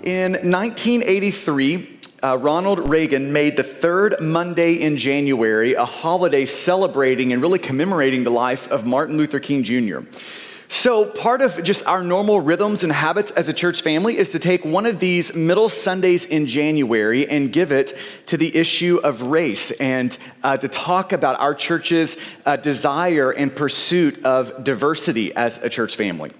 In 1983, Ronald Reagan made the third Monday in January a holiday celebrating and really commemorating the life of Martin Luther King Jr. So part of just our normal rhythms and habits as a church family is to take one of these middle Sundays in January and give it to the issue of race and to talk about our church's desire and pursuit of diversity as a church family.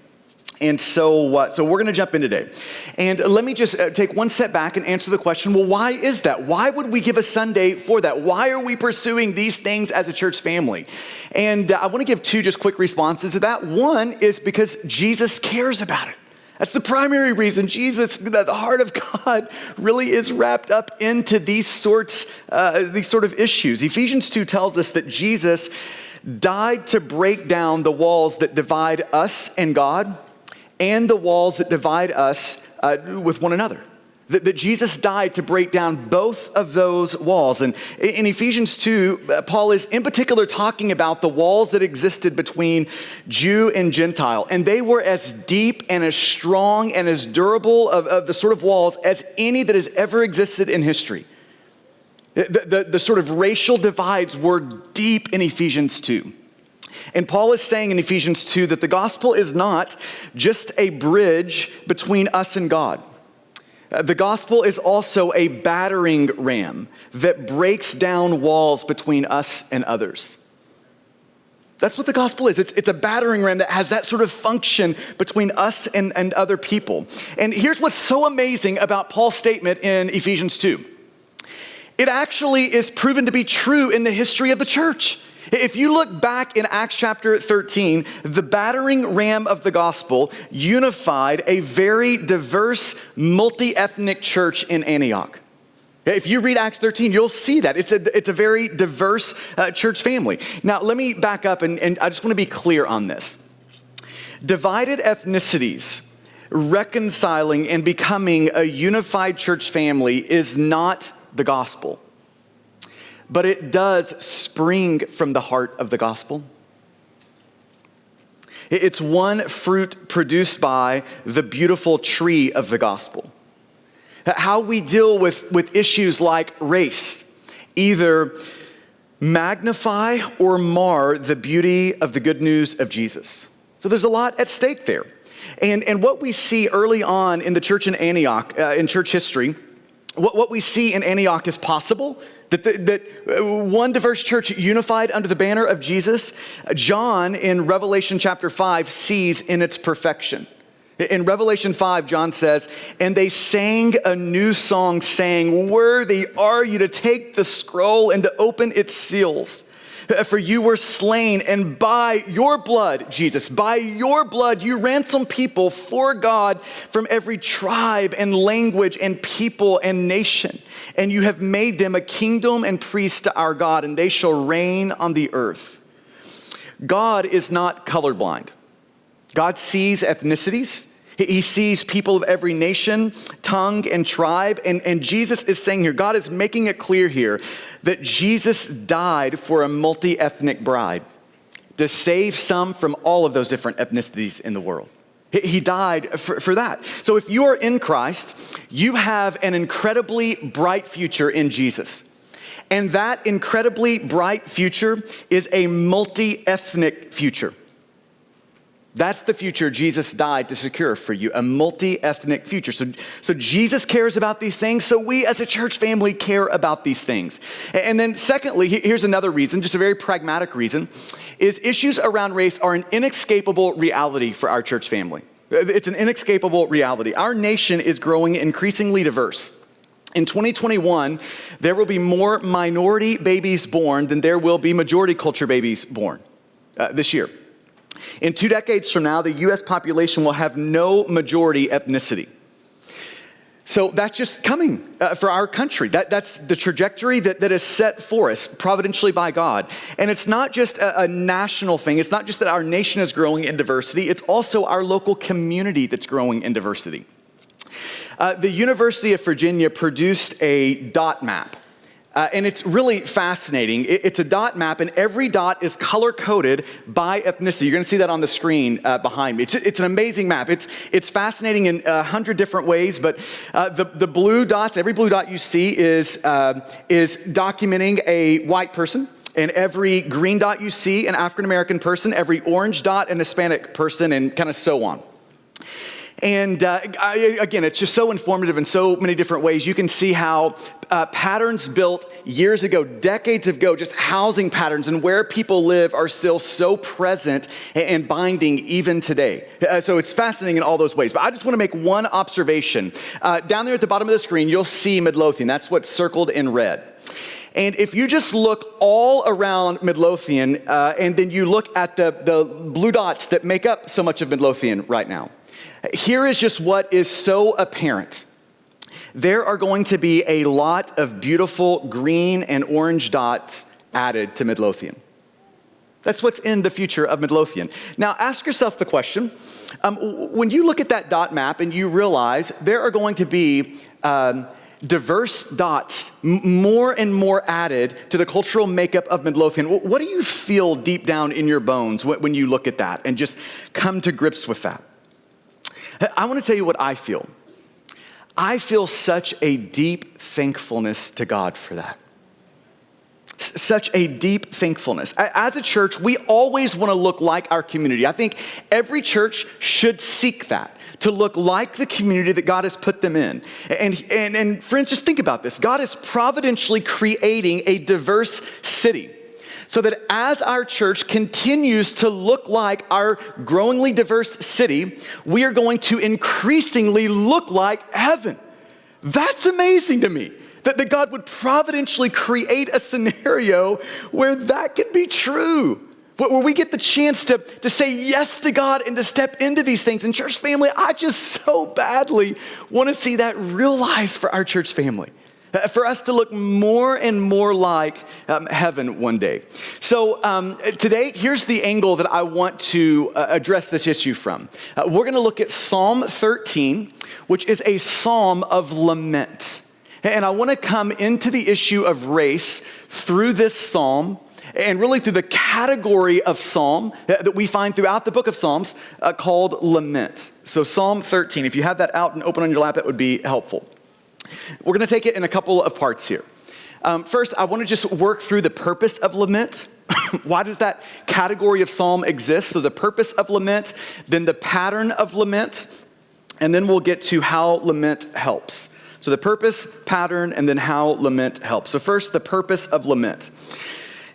And so we're going to jump in today. And let me just take one step back and answer the question, well, why is that? Why would we give a Sunday for that? Why are we pursuing these things as a church family? And I want to give two just quick responses to that. One is because Jesus cares about it. That's the primary reason. Jesus, the heart of God, really is wrapped up into these sort of issues. Ephesians 2 tells us that Jesus died to break down the walls that divide us and God, and the walls that divide us with one another. That Jesus died to break down both of those walls. And in Ephesians 2, Paul is in particular talking about the walls that existed between Jew and Gentile. And they were as deep and as strong and as durable of the sort of walls as any that has ever existed in history. The sort of racial divides were deep in Ephesians 2. And Paul is saying in Ephesians 2 that the gospel is not just a bridge between us and God. The gospel is also a battering ram that breaks down walls between us and others. That's what the gospel is. It's a battering ram that has that sort of function between us and other people. And here's what's so amazing about Paul's statement in Ephesians 2. It actually is proven to be true in the history of the church. If you look back in Acts chapter 13, the battering ram of the gospel unified a very diverse, multi-ethnic church in Antioch. If you read Acts 13, you'll see that. It's a very diverse church family. Now, let me back up, and I just want to be clear on this. Divided ethnicities reconciling and becoming a unified church family is not the gospel. But it does spring from the heart of the gospel. It's one fruit produced by the beautiful tree of the gospel. How we deal with issues like race either magnify or mar the beauty of the good news of Jesus. So there's a lot at stake there. And what we see early on in the church in Antioch, in church history, what we see in Antioch is possible. That one diverse church unified under the banner of Jesus, John in Revelation chapter 5 sees in its perfection. In Revelation 5, John says, "And they sang a new song saying, 'Worthy are you to take the scroll and to open its seals. For you were slain, and by your blood, Jesus, by your blood, you ransomed people for God from every tribe and language and people and nation. And you have made them a kingdom and priests to our God, and they shall reign on the earth.'" God is not colorblind. God sees ethnicities. He sees people of every nation, tongue, and tribe. And Jesus is saying here, God is making it clear here that Jesus died for a multi-ethnic bride to save some from all of those different ethnicities in the world. He died for that. So if you are in Christ, you have an incredibly bright future in Jesus. And that incredibly bright future is a multi-ethnic future. That's the future Jesus died to secure for you, a multi-ethnic future. So Jesus cares about these things, so we as a church family care about these things. And then secondly, here's another reason, just a very pragmatic reason, is issues around race are an inescapable reality for our church family. It's an inescapable reality. Our nation is growing increasingly diverse. In 2021, there will be more minority babies born than there will be majority culture babies born this year. In 2 decades from now, the U.S. population will have no majority ethnicity. So that's just coming for our country. That's the trajectory that is set for us providentially by God. And it's not just a national thing. It's not just that our nation is growing in diversity. It's also our local community that's growing in diversity. The University of Virginia produced a dot map And it's really fascinating. It's a dot map, and every dot is color-coded by ethnicity. You're going to see that on the screen behind me. It's an amazing map. It's fascinating in 100 different ways, but the blue dots, every blue dot you see is documenting a white person. And every green dot you see, an African-American person. Every orange dot, an Hispanic person, and kind of so on. And again, it's just so informative in so many different ways. You can see how patterns built years ago, decades ago, just housing patterns and where people live are still so present and binding even today. So it's fascinating in all those ways. But I just want to make one observation. Down there at the bottom of the screen, you'll see Midlothian. That's what's circled in red. And if you just look all around Midlothian, and then you look at the blue dots that make up so much of Midlothian right now, here is just what is so apparent. There are going to be a lot of beautiful green and orange dots added to Midlothian. That's what's in the future of Midlothian. Now, ask yourself the question, when you look at that dot map and you realize there are going to be diverse dots, more and more added to the cultural makeup of Midlothian, what do you feel deep down in your bones when you look at that and just come to grips with that? I want to tell you what I feel. I feel such a deep thankfulness to God for that. Such a deep thankfulness. As a church, we always want to look like our community. I think every church should seek that, to look like the community that God has put them in. And friends, just think about this. God is providentially creating a diverse city, so that as our church continues to look like our growingly diverse city, we are going to increasingly look like heaven. That's amazing to me, that God would providentially create a scenario where that could be true, where we get the chance to say yes to God and to step into these things. And church family, I just so badly want to see that realized for our church family. For us to look more and more like heaven one day. So today, here's the angle that I want to address this issue from. We're going to look at Psalm 13, which is a psalm of lament. And I want to come into the issue of race through this psalm, and really through the category of psalm that we find throughout the book of Psalms called lament. So Psalm 13, if you have that out and open on your lap, that would be helpful. We're going to take it in a couple of parts here. First, I want to just work through the purpose of lament. Why does that category of psalm exist? So the purpose of lament, then the pattern of lament, and then we'll get to how lament helps. So the purpose, pattern, and then how lament helps. So first, the purpose of lament.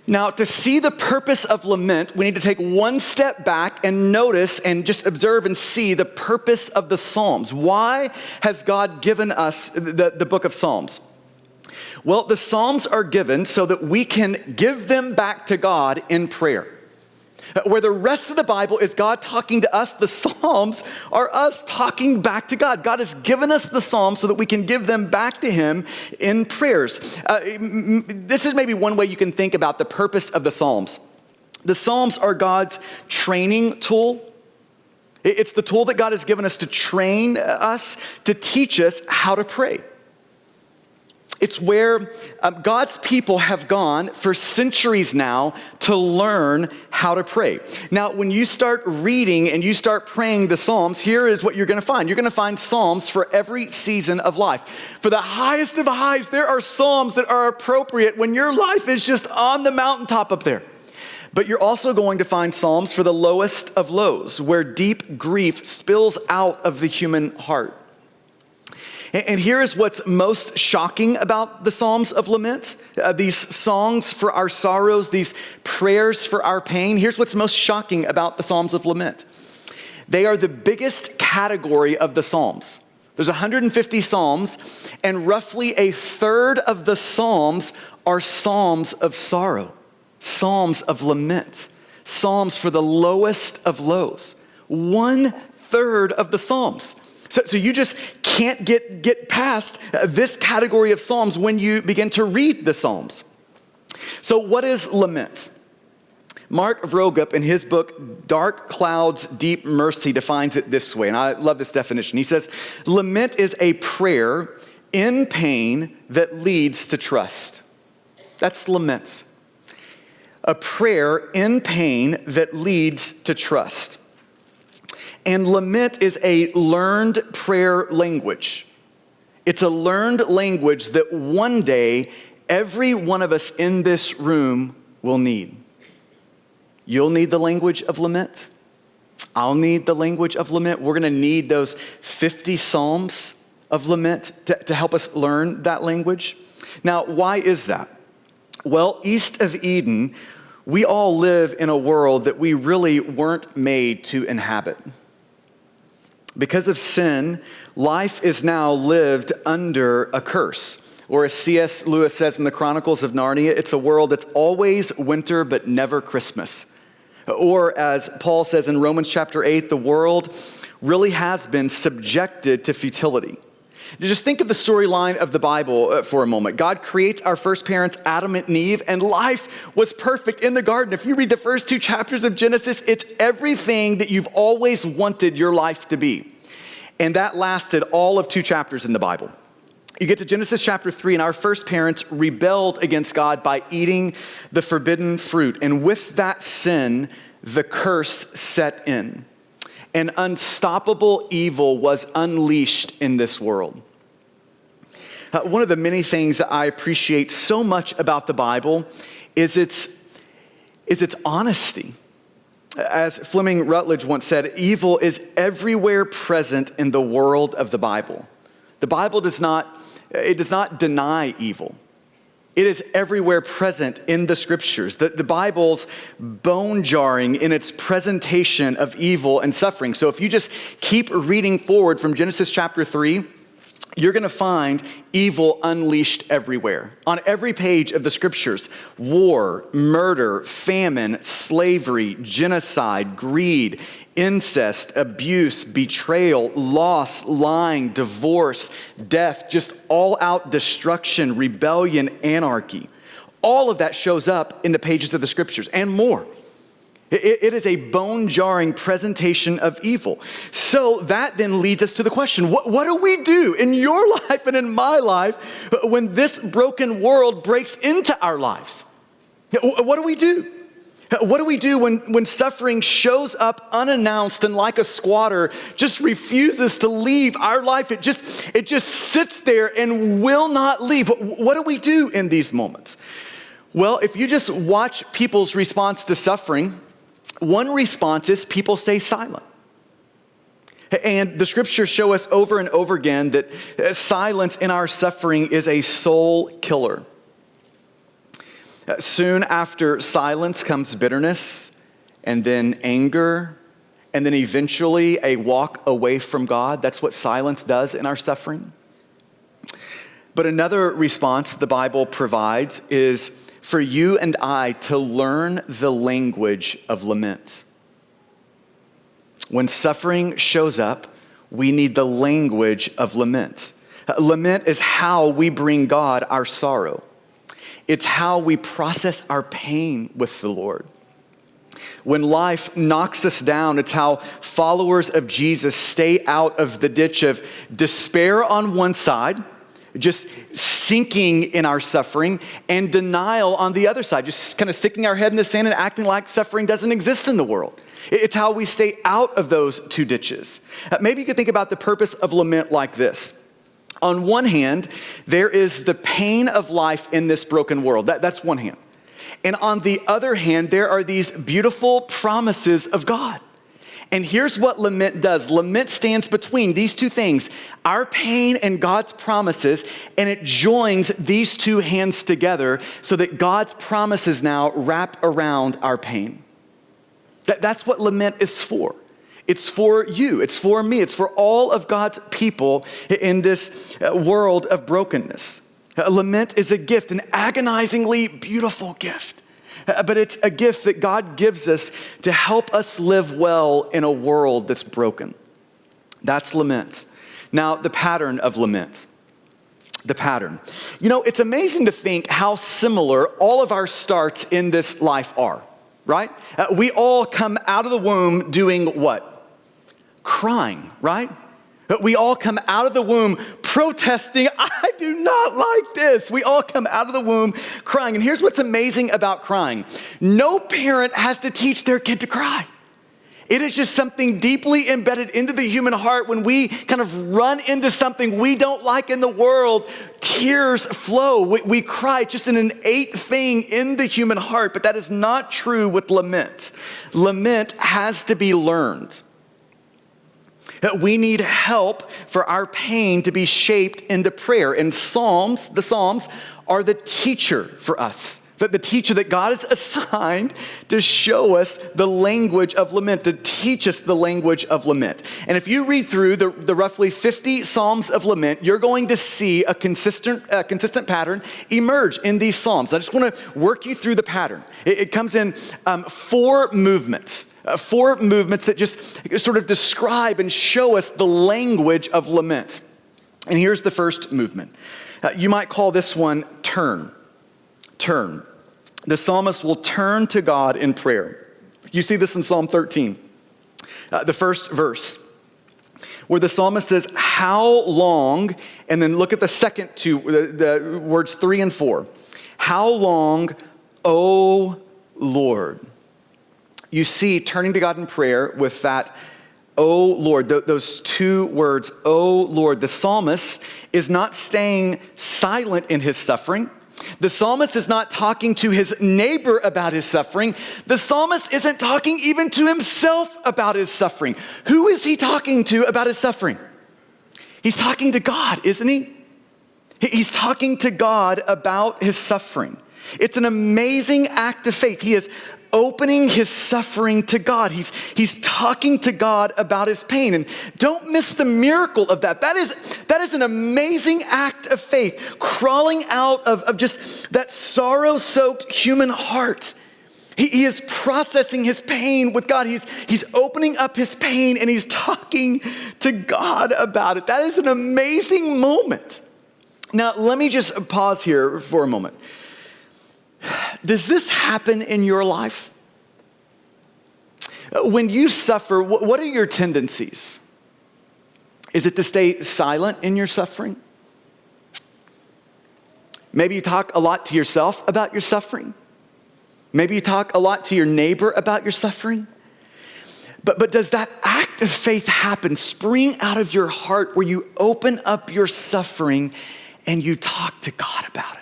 Now, to see the purpose of lament, we need to take one step back and notice and just observe and see the purpose of the Psalms. Why has God given us the book of Psalms? Well, the Psalms are given so that we can give them back to God in prayer. Where the rest of the Bible is God talking to us, the Psalms are us talking back to God. God has given us the Psalms so that we can give them back to Him in prayers. This is maybe one way you can think about the purpose of the Psalms. The Psalms are God's training tool. It's the tool that God has given us to train us, to teach us how to pray. It's where God's people have gone for centuries now to learn how to pray. Now, when you start reading and you start praying the Psalms, here is what you're going to find. You're going to find Psalms for every season of life. For the highest of highs, there are Psalms that are appropriate when your life is just on the mountaintop up there. But you're also going to find Psalms for the lowest of lows, where deep grief spills out of the human heart. And here is what's most shocking about the Psalms of Lament, these songs for our sorrows, these prayers for our pain. Here's what's most shocking about the Psalms of Lament. They are the biggest category of the Psalms. There's 150 Psalms, and roughly a third of the Psalms are Psalms of sorrow, Psalms of lament, Psalms for the lowest of lows. 1/3 of the Psalms. So you just can't get past this category of Psalms when you begin to read the Psalms. So what is lament? Mark Vroegop, in his book, Dark Clouds, Deep Mercy, defines it this way, and I love this definition. He says, lament is a prayer in pain that leads to trust. That's lament. A prayer in pain that leads to trust. And lament is a learned prayer language. It's a learned language that one day every one of us in this room will need. You'll need the language of lament. I'll need the language of lament. We're going to need those 50 Psalms of lament to help us learn that language. Now, why is that? Well, east of Eden, we all live in a world that we really weren't made to inhabit. Because of sin, life is now lived under a curse. Or as C.S. Lewis says in the Chronicles of Narnia, it's a world that's always winter but never Christmas. Or as Paul says in Romans chapter 8, the world really has been subjected to futility. Just think of the storyline of the Bible for a moment. God creates our first parents, Adam and Eve, and life was perfect in the garden. If you read the first 2 chapters of Genesis, it's everything that you've always wanted your life to be. And that lasted all of 2 chapters in the Bible. You get to Genesis chapter 3, and our first parents rebelled against God by eating the forbidden fruit. And with that sin, the curse set in. An unstoppable evil was unleashed in this world. One of the many things that I appreciate so much about the Bible is its honesty. As Fleming Rutledge once said, evil is everywhere present in the world of the Bible. The Bible does not deny evil. It is everywhere present in the scriptures. The Bible's bone-jarring in its presentation of evil and suffering. So if you just keep reading forward from Genesis chapter 3, you're going to find evil unleashed everywhere. On every page of the scriptures, war, murder, famine, slavery, genocide, greed, incest, abuse, betrayal, loss, lying, divorce, death, just all-out destruction, rebellion, anarchy. All of that shows up in the pages of the scriptures and more. It is a bone-jarring presentation of evil. So that then leads us to the question, what do we do in your life and in my life when this broken world breaks into our lives? What do we do? What do we do when suffering shows up unannounced and like a squatter just refuses to leave our life? It just sits there and will not leave. What do we do in these moments? Well, if you just watch people's response to suffering, one response is people stay silent. And the scriptures show us over and over again that silence in our suffering is a soul killer. Soon after silence comes bitterness, and then anger, and then eventually a walk away from God. That's what silence does in our suffering. But another response the Bible provides is for you and I to learn the language of lament. When suffering shows up, we need the language of lament. Lament is how we bring God our sorrow. It's how we process our pain with the Lord. When life knocks us down, it's how followers of Jesus stay out of the ditch of despair on one side, just sinking in our suffering, and denial on the other side, just kind of sticking our head in the sand and acting like suffering doesn't exist in the world. It's how we stay out of those 2 ditches. Maybe you could think about the purpose of lament like this. On one hand, there is the pain of life in this broken world. That's one hand. And on the other hand, there are these beautiful promises of God. And here's what lament does. Lament stands between these 2 things, our pain and God's promises, and it joins these 2 hands together so that God's promises now wrap around our pain. That's what lament is for. It's for you, it's for me, it's for all of God's people in this world of brokenness. Lament is a gift, an agonizingly beautiful gift. But it's a gift that God gives us to help us live well in a world that's broken. That's lament. Now, the pattern of lament. The pattern. You know, it's amazing to think how similar all of our starts in this life are, right? We all come out of the womb doing what? Crying, right? We all come out of the womb protesting, I do not like this. We all come out of the womb crying. And here's what's amazing about crying. No parent has to teach their kid to cry. It is just something deeply embedded into the human heart. When we kind of run into something we don't like in the world, tears flow. We cry. It's just an innate thing in the human heart, but that is not true with lament. Lament has to be learned. We need help for our pain to be shaped into prayer. And the Psalms are the teacher for us. The teacher that God has assigned to show us the language of lament, to teach us the language of lament. And if you read through the roughly 50 Psalms of Lament, you're going to see a consistent pattern emerge in these Psalms. I just want to work you through the pattern. It comes in four movements that just sort of describe and show us the language of lament. And here's the first movement. You might call this one turn. Turn. The psalmist will turn to God in prayer. You see this in Psalm 13, the first verse, where the psalmist says, how long, and then look at the second two, the words 3 and 4. How long, O Lord? You see, turning to God in prayer with that, O Lord, those two words, O Lord. The psalmist is not staying silent in his suffering. The psalmist is not talking to his neighbor about his suffering. The psalmist isn't talking even to himself about his suffering. Who is he talking to about his suffering? He's talking to God, isn't he? He's talking to God about his suffering. It's an amazing act of faith. He is opening his suffering to God. He's talking to God about his pain. And don't miss the miracle of that. That is an amazing act of faith, crawling out of just that sorrow-soaked human heart. He is processing his pain with God. He's opening up his pain and he's talking to God about it. That is an amazing moment. Now, let me just pause here for a moment. Does this happen in your life? When you suffer, what are your tendencies? Is it to stay silent in your suffering? Maybe you talk a lot to yourself about your suffering. Maybe you talk a lot to your neighbor about your suffering. But does that act of faith happen, spring out of your heart, where you open up your suffering and you talk to God about it?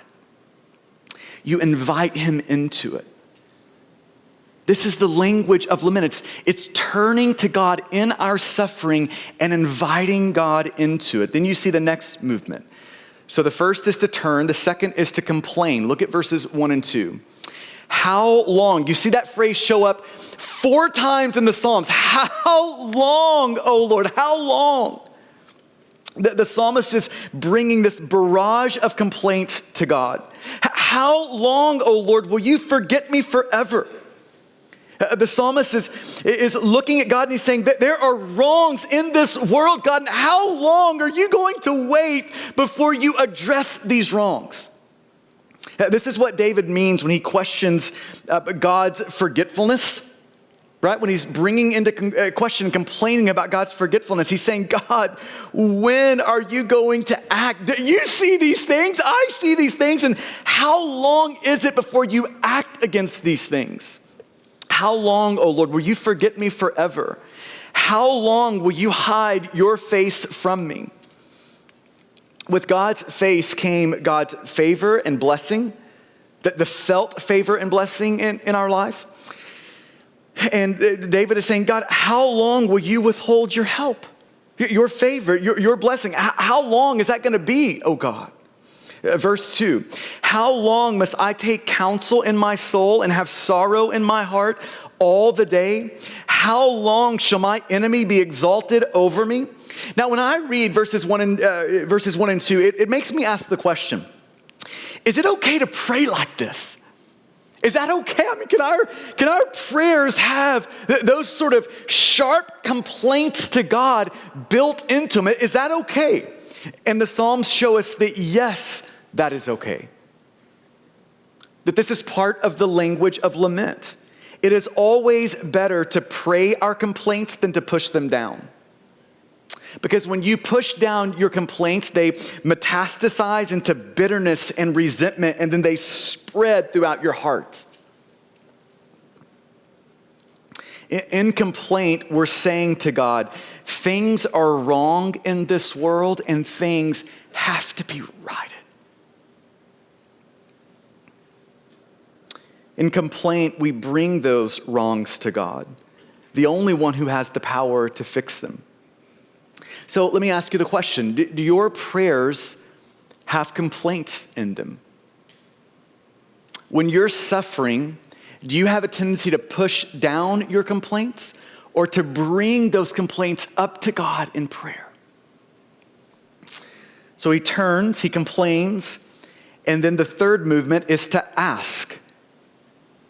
You invite him into it. This is the language of lament. It's turning to God in our suffering and inviting God into it. Then you see the next movement. So the first is to turn. The second is to complain. Look at verses 1 and 2. How long? You see that phrase show up 4 times in the Psalms. How long, O Lord? How long? The psalmist is bringing this barrage of complaints to God. How long, O Lord, will you forget me forever? The psalmist is looking at God and he's saying that there are wrongs in this world, God, and how long are you going to wait before you address these wrongs? This is what David means when he questions God's forgetfulness. Right? When he's bringing into question, complaining about God's forgetfulness, he's saying, God, when are you going to act? Do you see these things? I see these things. And how long is it before you act against these things? How long, O Lord, will you forget me forever? How long will you hide your face from me? With God's face came God's favor and blessing, the felt favor and blessing in our life. And David is saying, God, how long will you withhold your help, your favor, your blessing? How long is that going to be, oh God? Verse 2, how long must I take counsel in my soul and have sorrow in my heart all the day? How long shall my enemy be exalted over me? Now, when I read verses 1 and 2, it makes me ask the question, is it okay to pray like this? Is that okay? I mean, can our prayers have those sort of sharp complaints to God built into them? Is that okay? And the Psalms show us that yes, that is okay. That this is part of the language of lament. It is always better to pray our complaints than to push them down. Because when you push down your complaints, they metastasize into bitterness and resentment, and then they spread throughout your heart. In complaint, we're saying to God, things are wrong in this world and things have to be righted. In complaint, we bring those wrongs to God, the only one who has the power to fix them. So let me ask you the question, do your prayers have complaints in them? When you're suffering, do you have a tendency to push down your complaints or to bring those complaints up to God in prayer? So he turns, he complains, and then the third movement is to ask.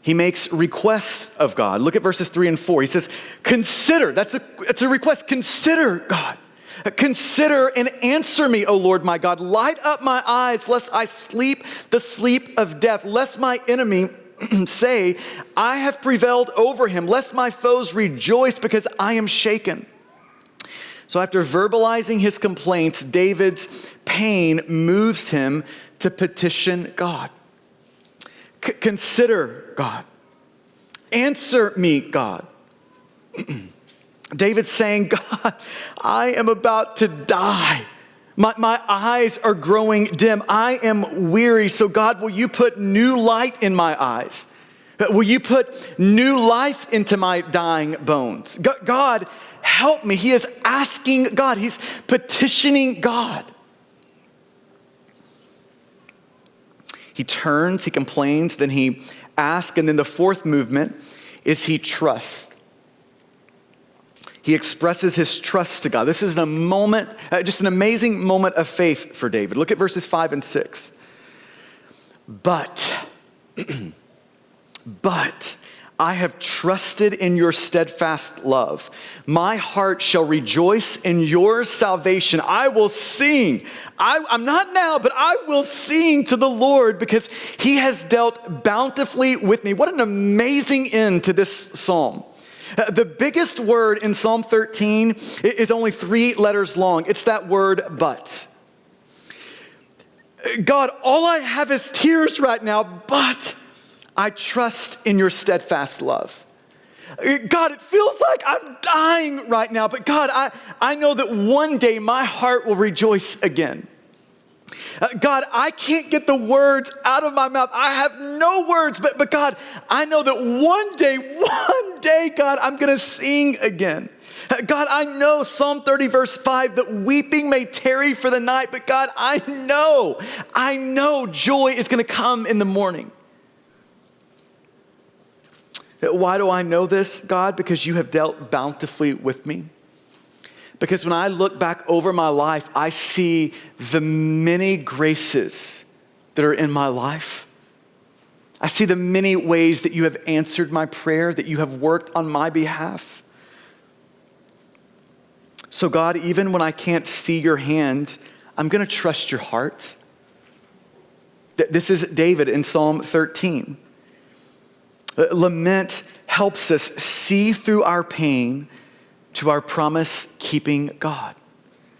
He makes requests of God. Look at verses 3 and 4. He says, consider, that's a request, consider God. Consider and answer me, O Lord my God. Light up my eyes, lest I sleep the sleep of death, lest my enemy say, I have prevailed over him, lest my foes rejoice because I am shaken. So after verbalizing his complaints, David's pain moves him to petition God. Consider God. Answer me, God. David's saying, God, I am about to die. My eyes are growing dim. I am weary. So God, will you put new light in my eyes? Will you put new life into my dying bones? God, help me. He is asking God. He's petitioning God. He turns, he complains, then he asks, and then the fourth movement is he trusts. He expresses his trust to God. This is a moment, just an amazing moment of faith for David. Look at verses 5 and 6. But I have trusted in your steadfast love. My heart shall rejoice in your salvation. I will sing. I'm not now, but I will sing to the Lord because he has dealt bountifully with me. What an amazing end to this psalm. The biggest word in Psalm 13 is only 3 letters long. It's that word, but. God, all I have is tears right now, but I trust in your steadfast love. God, it feels like I'm dying right now, but God, I know that one day my heart will rejoice again. God, I can't get the words out of my mouth. I have no words, but God, I know that one day, God, I'm going to sing again. God, I know Psalm 30 verse 5 that weeping may tarry for the night, but God, I know joy is going to come in the morning. Why do I know this, God? Because you have dealt bountifully with me. Because when I look back over my life, I see the many graces that are in my life. I see the many ways that you have answered my prayer, that you have worked on my behalf. So God, even when I can't see your hand, I'm going to trust your heart. This is David in Psalm 13. Lament helps us see through our pain to our promise-keeping God,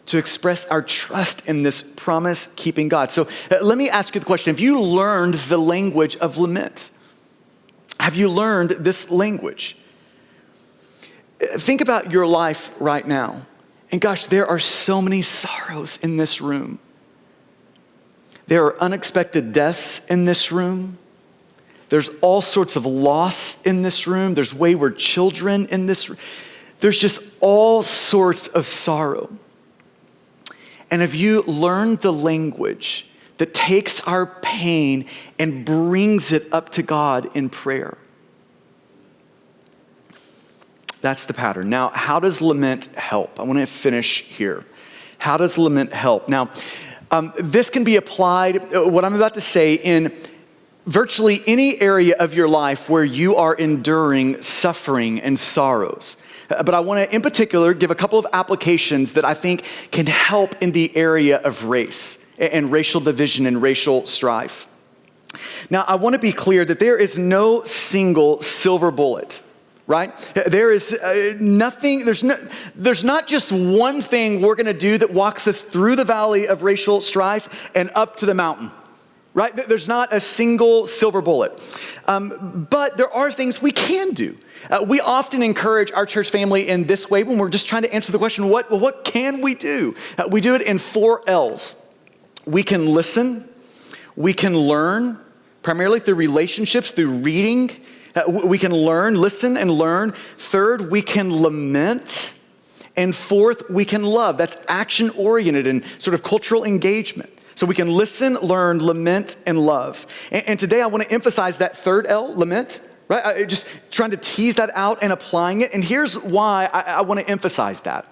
to express our trust in this promise-keeping God. So let me ask you the question. Have you learned the language of lament? Have you learned this language? Think about your life right now. And gosh, there are so many sorrows in this room. There are unexpected deaths in this room. There's all sorts of loss in this room. There's wayward children in this room. There's just all sorts of sorrow. And have you learned the language that takes our pain and brings it up to God in prayer? That's the pattern. Now, how does lament help? I want to finish here. How does lament help? Now, this can be applied, what I'm about to say, in virtually any area of your life where you are enduring suffering and sorrows. But I want to, in particular, give a couple of applications that I think can help in the area of race and racial division and racial strife. Now, I want to be clear that there is no single silver bullet right? There is nothing, there's not just one thing we're going to do that walks us through the valley of racial strife and up to the mountain, right? There's not a single silver bullet. But there are things we can do. We often encourage our church family in this way when we're just trying to answer the question, what can we do? We do it in 4 L's. We can listen, we can learn, primarily through relationships, through reading. We can learn, listen and learn. 3rd, we can lament. And 4th, we can love. That's action-oriented and sort of cultural engagement. So we can listen, learn, lament, and love. And today I want to emphasize that 3rd L, lament, right? Just trying to tease that out and applying it. And here's why I want to emphasize that.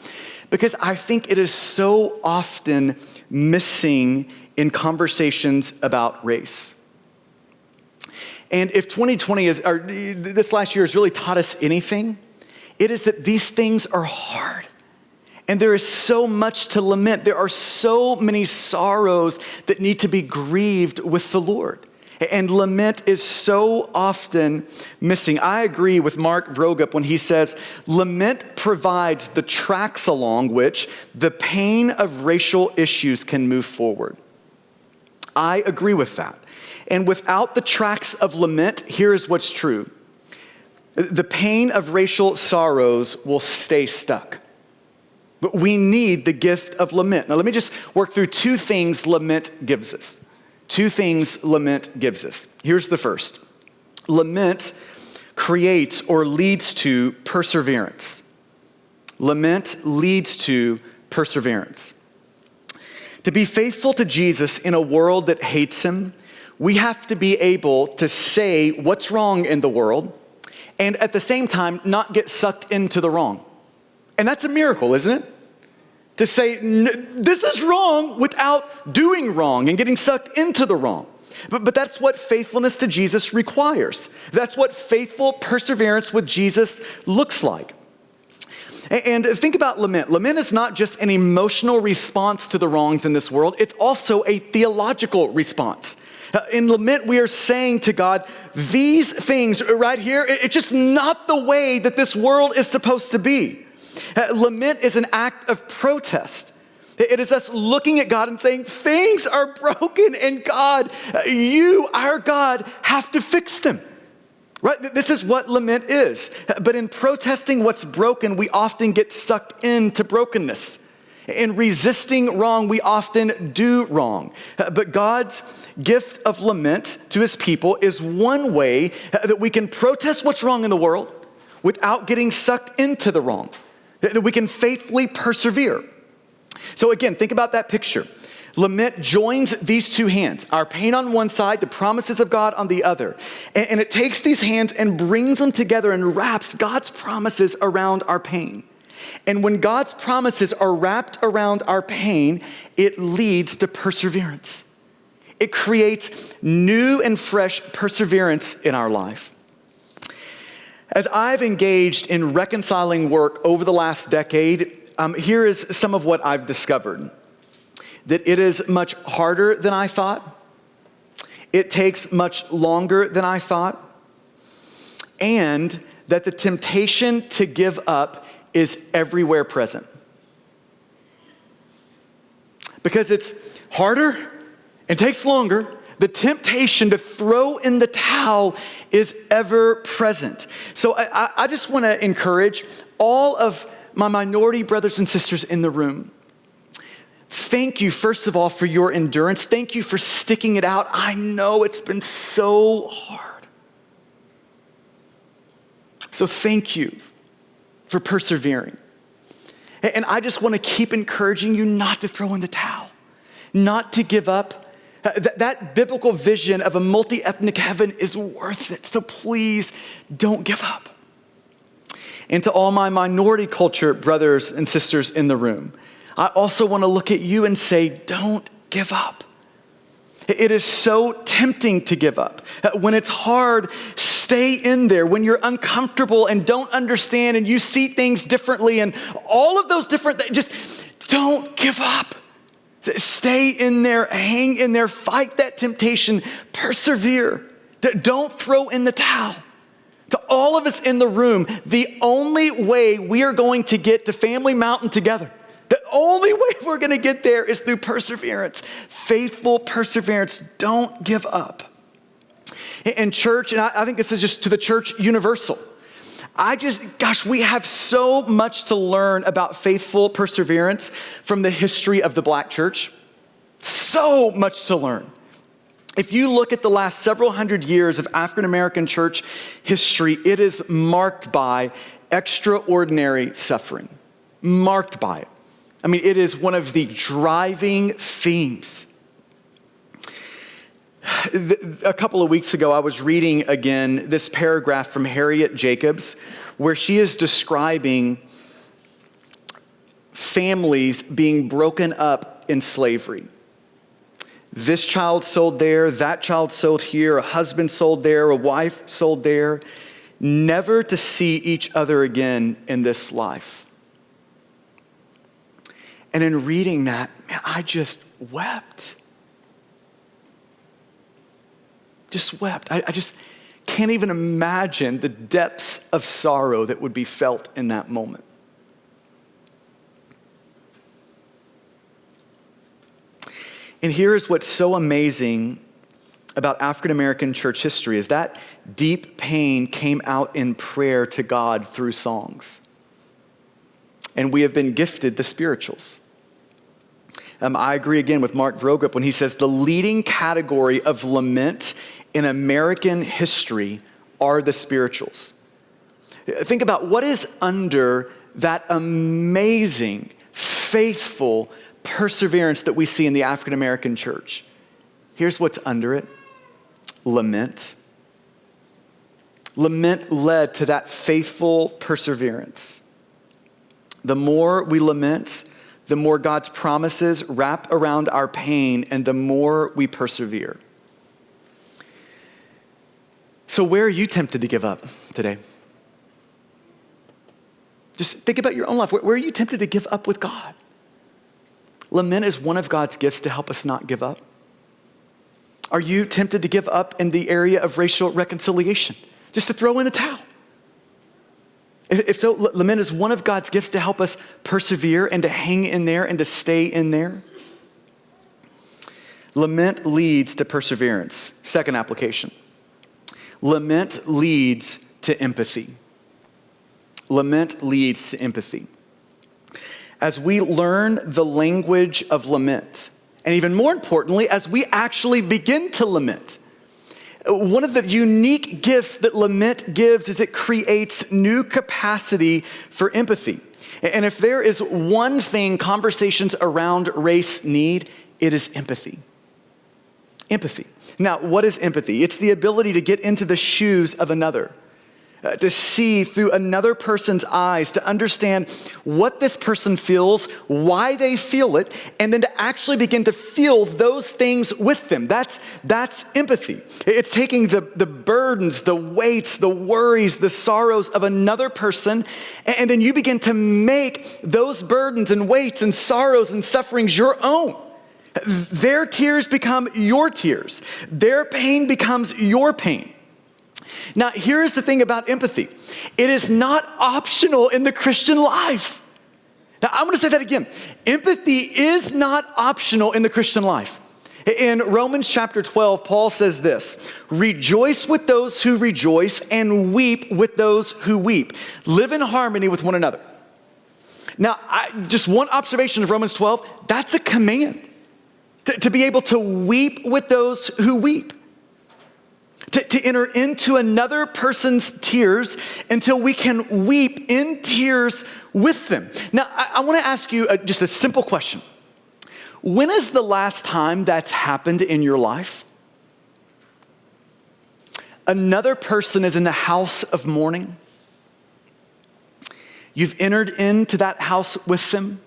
Because I think it is so often missing in conversations about race. And if 2020 or this last year has really taught us anything, it is that these things are hard. And there is so much to lament. There are so many sorrows that need to be grieved with the Lord. And lament is so often missing. I agree with Mark Vroegop when he says, lament provides the tracks along which the pain of racial issues can move forward. I agree with that. And without the tracks of lament, here is what's true. The pain of racial sorrows will stay stuck. But we need the gift of lament. Now let me just work through 2 things lament gives us. 2 things lament gives us. Here's the first. Lament creates or leads to perseverance. Lament leads to perseverance. To be faithful to Jesus in a world that hates him, we have to be able to say what's wrong in the world and at the same time not get sucked into the wrong. And that's a miracle, isn't it? To say, this is wrong without doing wrong and getting sucked into the wrong. But that's what faithfulness to Jesus requires. That's what faithful perseverance with Jesus looks like. And think about lament. Lament is not just an emotional response to the wrongs in this world. It's also a theological response. In lament, we are saying to God, these things right here, it's just not the way that this world is supposed to be. Lament is an act of protest. It is us looking at God and saying, things are broken, and God, you, our God, have to fix them. Right? This is what lament is. But in protesting what's broken, we often get sucked into brokenness. In resisting wrong, we often do wrong. But God's gift of lament to his people is one way that we can protest what's wrong in the world without getting sucked into the wrong. That we can faithfully persevere. So again, think about that picture. Lament joins these 2 hands, our pain on one side, the promises of God on the other. And it takes these hands and brings them together and wraps God's promises around our pain. And when God's promises are wrapped around our pain, it leads to perseverance. It creates new and fresh perseverance in our life. As I've engaged in reconciling work over the last decade, here is some of what I've discovered. That it is much harder than I thought. It takes much longer than I thought. And that the temptation to give up is everywhere present. Because it's harder and takes longer, the temptation to throw in the towel is ever present. So I just want to encourage all of my minority brothers and sisters in the room. Thank you, first of all, for your endurance. Thank you for sticking it out. I know it's been so hard. So thank you for persevering. And I just want to keep encouraging you not to throw in the towel, not to give up. That biblical vision of a multi-ethnic heaven is worth it. So please don't give up. And to all my minority culture brothers and sisters in the room, I also want to look at you and say, don't give up. It is so tempting to give up. When it's hard, stay in there. When you're uncomfortable and don't understand and you see things differently and all of those different things, just don't give up. Stay in there, hang in there, fight that temptation, persevere. Don't throw in the towel. To all of us in the room, the only way we are going to get to Family Mountain together, the only way we're going to get there is through perseverance. Faithful perseverance. Don't give up. In church, and I think this is just to the church universal, we have so much to learn about faithful perseverance from the history of the Black church. So much to learn. If you look at the last several hundred years of African American church history, it is marked by extraordinary suffering. Marked by it. I mean, it is one of the driving themes. A couple of weeks ago, I was reading again this paragraph from Harriet Jacobs, where she is describing families being broken up in slavery. This child sold there, that child sold here, a husband sold there, a wife sold there, never to see each other again in this life. And in reading that, man, I just wept. Just wept. I just can't even imagine the depths of sorrow that would be felt in that moment. And here's what's so amazing about African American church history is that deep pain came out in prayer to God through songs. And we have been gifted the spirituals. I agree again with Mark Vroegop when he says the leading category of lament in American history are the spirituals. Think about what is under that amazing, faithful perseverance that we see in the African American church. Here's what's under it. Lament. Lament led to that faithful perseverance. The more we lament, the more God's promises wrap around our pain and the more we persevere. So where are you tempted to give up today? Just think about your own life. Where are you tempted to give up with God? Lament is one of God's gifts to help us not give up. Are you tempted to give up in the area of racial reconciliation? Just to throw in the towel? If so, lament is one of God's gifts to help us persevere and to hang in there and to stay in there. Lament leads to perseverance. Second application. Lament leads to empathy. Lament leads to empathy. As we learn the language of lament, and even more importantly, as we actually begin to lament, one of the unique gifts that lament gives is it creates new capacity for empathy. And if there is one thing conversations around race need, it is empathy. Empathy. Now, what is empathy? It's the ability to get into the shoes of another, to see through another person's eyes, to understand what this person feels, why they feel it, and then to actually begin to feel those things with them. That's empathy. It's taking the burdens, the weights, the worries, the sorrows of another person, and then you begin to make those burdens and weights and sorrows and sufferings your own. Their tears become your tears. Their pain becomes your pain. Now, here's the thing about empathy. It is not optional in the Christian life. Now, I'm going to say that again. Empathy is not optional in the Christian life. In Romans chapter 12, Paul says this, rejoice with those who rejoice and weep with those who weep. Live in harmony with one another. Now, just one observation of Romans 12, that's a command. To be able to weep with those who weep. To enter into another person's tears until we can weep in tears with them. Now, I want to ask you just a simple question. When is the last time that's happened in your life? Another person is in the house of mourning. You've entered into that house with them.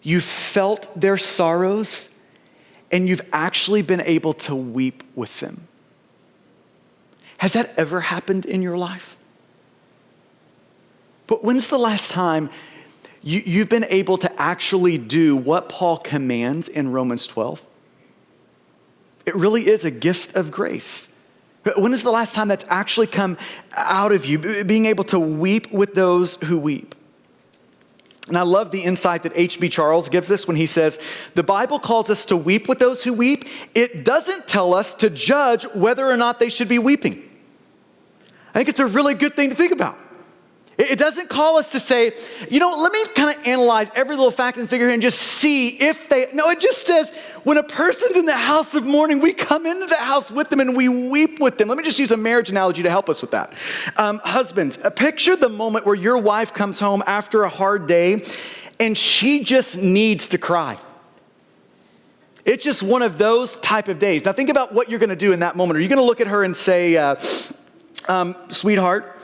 You've felt their sorrows, and you've actually been able to weep with them. Has that ever happened in your life? But when's the last time you've been able to actually do what Paul commands in Romans 12? It really is a gift of grace When is the last time that's actually come out of you, being able to weep with those who weep? And I love the insight that H.B. Charles gives us when he says, the Bible calls us to weep with those who weep. It doesn't tell us to judge whether or not they should be weeping. I think it's a really good thing to think about. It doesn't call us to say, let me kind of analyze every little fact and figure and just see if they... No, it just says, when a person's in the house of mourning, we come into the house with them and we weep with them. Let me just use a marriage analogy to help us with that. Husbands, picture the moment where your wife comes home after a hard day and she just needs to cry. It's just one of those type of days. Now think about what you're going to do in that moment. Are you going to look at her and say, sweetheart,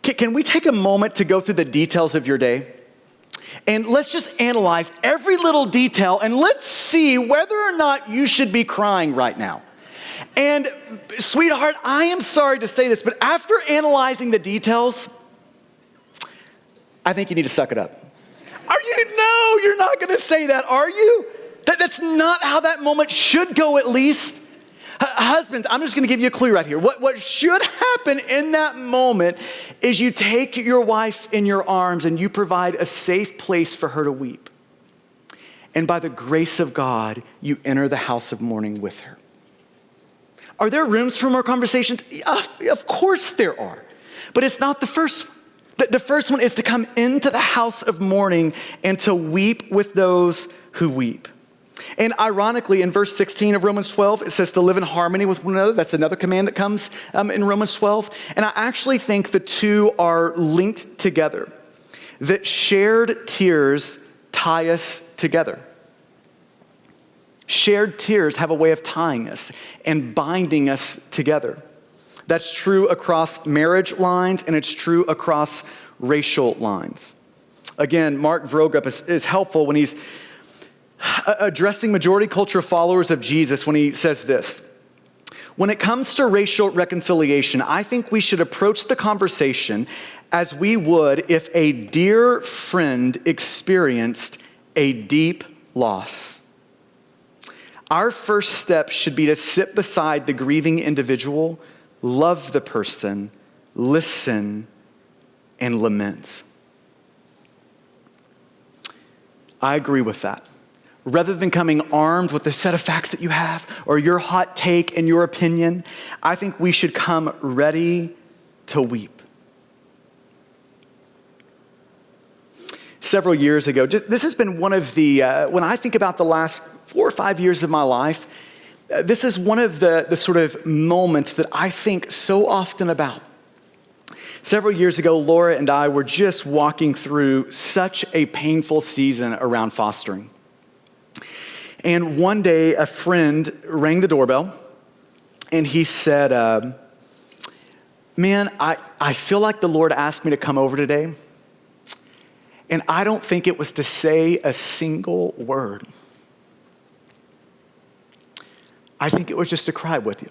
can we take a moment to go through the details of your day? And let's just analyze every little detail and let's see whether or not you should be crying right now. And sweetheart, I am sorry to say this, but after analyzing the details, I think you need to suck it up. Are you? No, you're not going to say that, are you? That's not how that moment should go, at least. Husbands, I'm just going to give you a clue right here. What should happen in that moment is you take your wife in your arms and you provide a safe place for her to weep. And by the grace of God, you enter the house of mourning with her. Are there rooms for more conversations? Of course there are. But it's not the first one. The first one is to come into the house of mourning and to weep with those who weep. And ironically, in verse 16 of Romans 12, it says to live in harmony with one another. That's another command that comes in Romans 12. And I actually think the two are linked together, that shared tears tie us together. Shared tears have a way of tying us and binding us together. That's true across marriage lines, and it's true across racial lines. Again, Mark Vroegop is helpful when he's addressing majority culture followers of Jesus when he says this: when it comes to racial reconciliation, I think we should approach the conversation as we would if a dear friend experienced a deep loss. Our first step should be to sit beside the grieving individual, love the person, listen, and lament. I agree with that. Rather than coming armed with the set of facts that you have or your hot take and your opinion, I think we should come ready to weep. Several years ago, this has been one of the, when I think about the last 4 or 5 years of my life, this is one of the sort of moments that I think so often about. Several years ago, Laura and I were just walking through such a painful season around fostering. And one day, a friend rang the doorbell, and he said, man, I feel like the Lord asked me to come over today, and I don't think it was to say a single word. I think it was just to cry with you.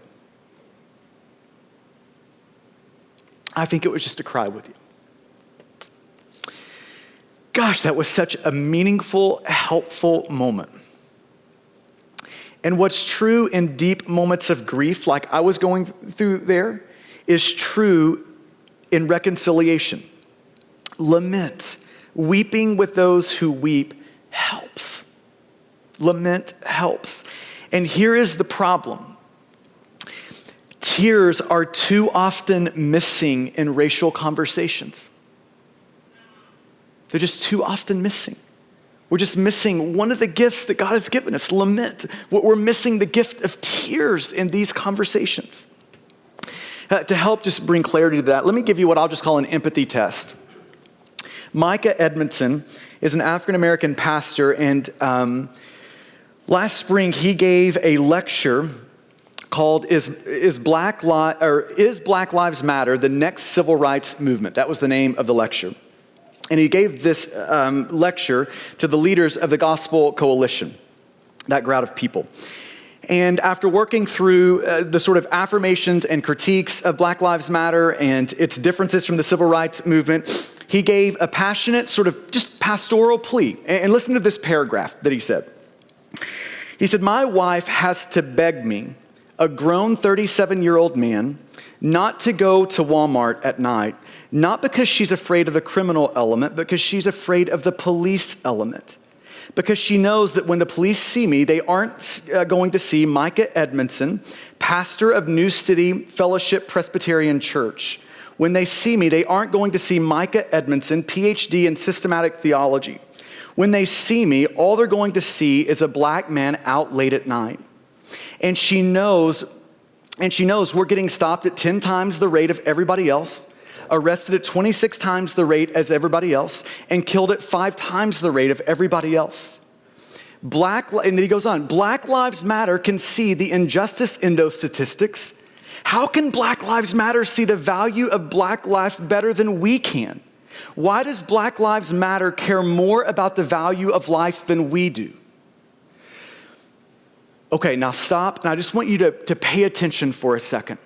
I think it was just to cry with you. Gosh, that was such a meaningful, helpful moment. And what's true in deep moments of grief, like I was going through there, is true in reconciliation. Lament, weeping with those who weep, helps. Lament helps. And here is the problem. Tears are too often missing in racial conversations. They're just too often missing. We're just missing one of the gifts that God has given us, lament. We're missing the gift of tears in these conversations. To help just bring clarity to that, let me give you what I'll just call an empathy test. Micah Edmondson is an African-American pastor, and last spring he gave a lecture called Is Black Lives Matter the Next Civil Rights Movement? That was the name of the lecture. And he gave this lecture to the leaders of the Gospel Coalition, that crowd of people. And after working through the sort of affirmations and critiques of Black Lives Matter and its differences from the civil rights movement, he gave a passionate sort of just pastoral plea. And listen to this paragraph that he said. He said, "My wife has to beg me a grown 37-year-old man, not to go to Walmart at night, not because she's afraid of the criminal element, but because she's afraid of the police element. Because she knows that when the police see me, they aren't going to see Micah Edmondson, pastor of New City Fellowship Presbyterian Church. When they see me, they aren't going to see Micah Edmondson, PhD in systematic theology. When they see me, all they're going to see is a black man out late at night. And she knows we're getting stopped at 10 times the rate of everybody else, arrested at 26 times the rate as everybody else, and killed at 5 times the rate of everybody else. And then he goes on, Black Lives Matter can see the injustice in those statistics. How can Black Lives Matter see the value of black life better than we can? Why does Black Lives Matter care more about the value of life than we do? Okay, now stop, and I just want you to pay attention for a second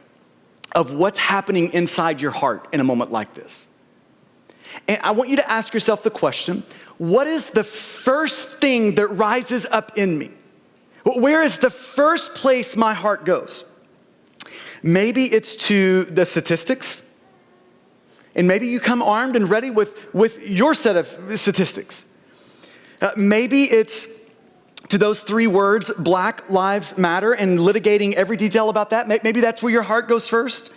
of what's happening inside your heart in a moment like this. And I want you to ask yourself the question, what is the first thing that rises up in me? Where is the first place my heart goes? Maybe it's to the statistics, and maybe you come armed and ready with your set of statistics. Maybe it's to those 3 words, Black Lives Matter, and litigating every detail about that. Maybe that's where your heart goes first.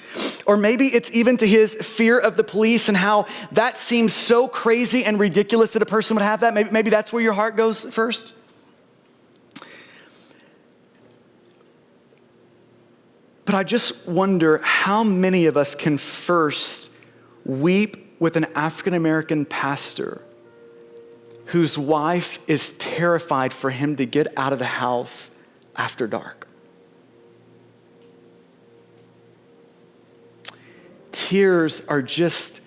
Or maybe it's even to his fear of the police and how that seems so crazy and ridiculous that a person would have that. Maybe that's where your heart goes first. But I just wonder how many of us can first weep with an African-American pastor whose wife is terrified for him to get out of the house after dark. Tears are just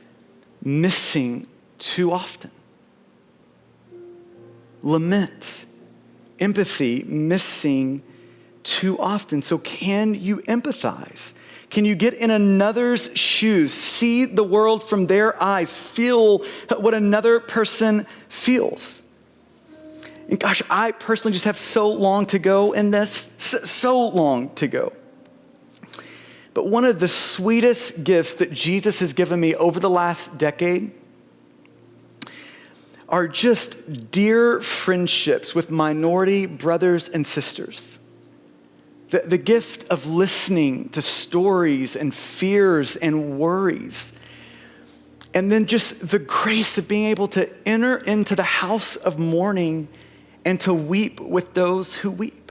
missing too often. Lament, empathy, missing too often. So can you empathize? Can you get in another's shoes, see the world from their eyes, feel what another person feels? And gosh, I personally just have so long to go in this, so long to go. But one of the sweetest gifts that Jesus has given me over the last decade are just dear friendships with minority brothers and sisters. The gift of listening to stories and fears and worries. And then just the grace of being able to enter into the house of mourning and to weep with those who weep.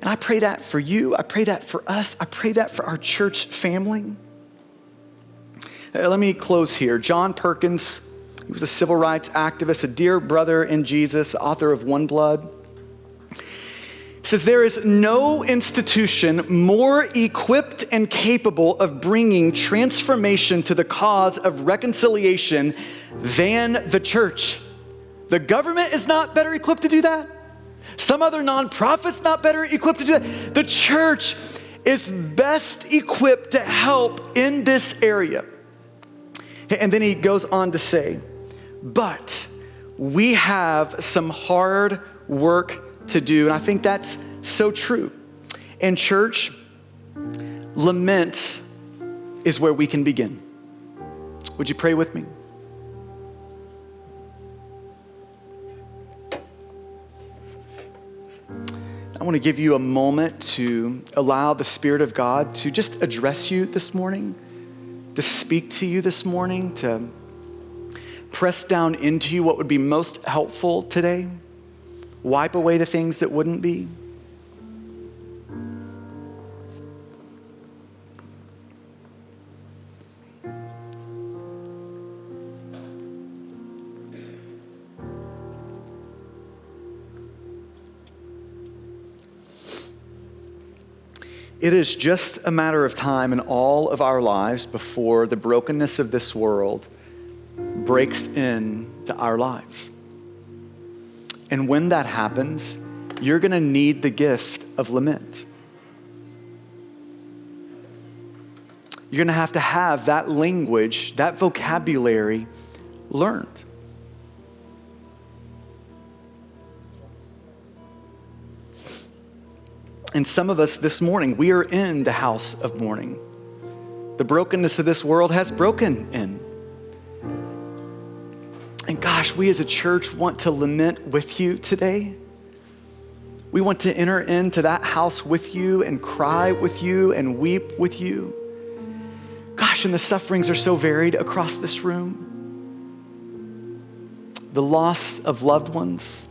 And I pray that for you. I pray that for us. I pray that for our church family. Let me close here. John Perkins, he was a civil rights activist, a dear brother in Jesus, author of One Blood. He says, there is no institution more equipped and capable of bringing transformation to the cause of reconciliation than the church. The government is not better equipped to do that. Some other nonprofit's not better equipped to do that. The church is best equipped to help in this area. And then he goes on to say, but we have some hard work to do. And I think that's so true. In church, lament is where we can begin. Would you pray with me? I want to give you a moment to allow the Spirit of God to just address you this morning, to speak to you this morning, to press down into you what would be most helpful today. Wipe away the things that wouldn't be. It is just a matter of time in all of our lives before the brokenness of this world breaks into our lives. And when that happens, you're going to need the gift of lament. You're going to have that language, that vocabulary learned. And some of us this morning, we are in the house of mourning. The brokenness of this world has broken in. And gosh, we as a church want to lament with you today. We want to enter into that house with you and cry with you and weep with you. Gosh, and the sufferings are so varied across this room. The loss of loved ones,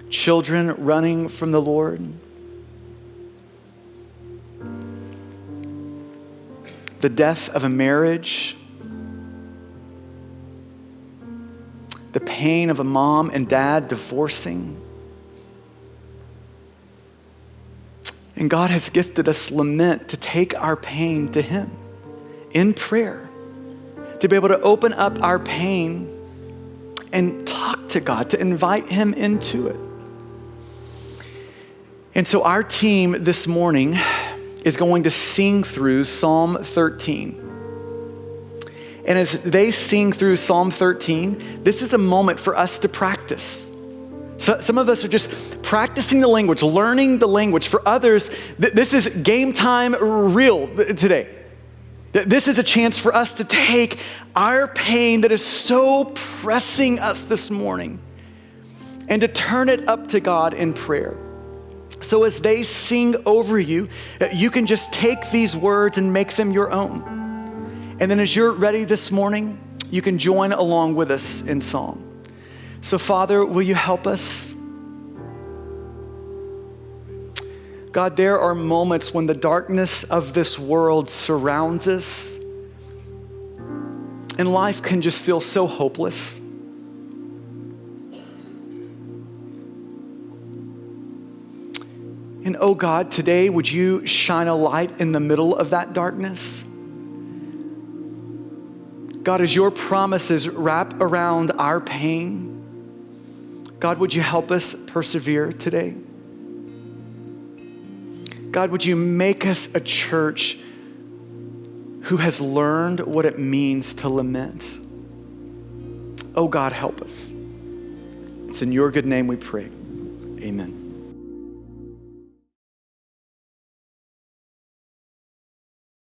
children running from the Lord, the death of a marriage, the pain of a mom and dad divorcing. And God has gifted us lament to take our pain to Him in prayer, to be able to open up our pain and talk to God, to invite Him into it. And so our team this morning is going to sing through Psalm 13. And as they sing through Psalm 13, this is a moment for us to practice. So some of us are just practicing the language, learning the language. For others, this is game time real today. This is a chance for us to take our pain that is so pressing us this morning and to turn it up to God in prayer. So as they sing over you, you can just take these words and make them your own. And then as you're ready this morning, you can join along with us in song. So Father, will you help us? God, there are moments when the darkness of this world surrounds us and life can just feel so hopeless. And oh God, today would you shine a light in the middle of that darkness? God, as your promises wrap around our pain, God, would you help us persevere today? God, would you make us a church who has learned what it means to lament? Oh God, help us. It's in your good name we pray. Amen.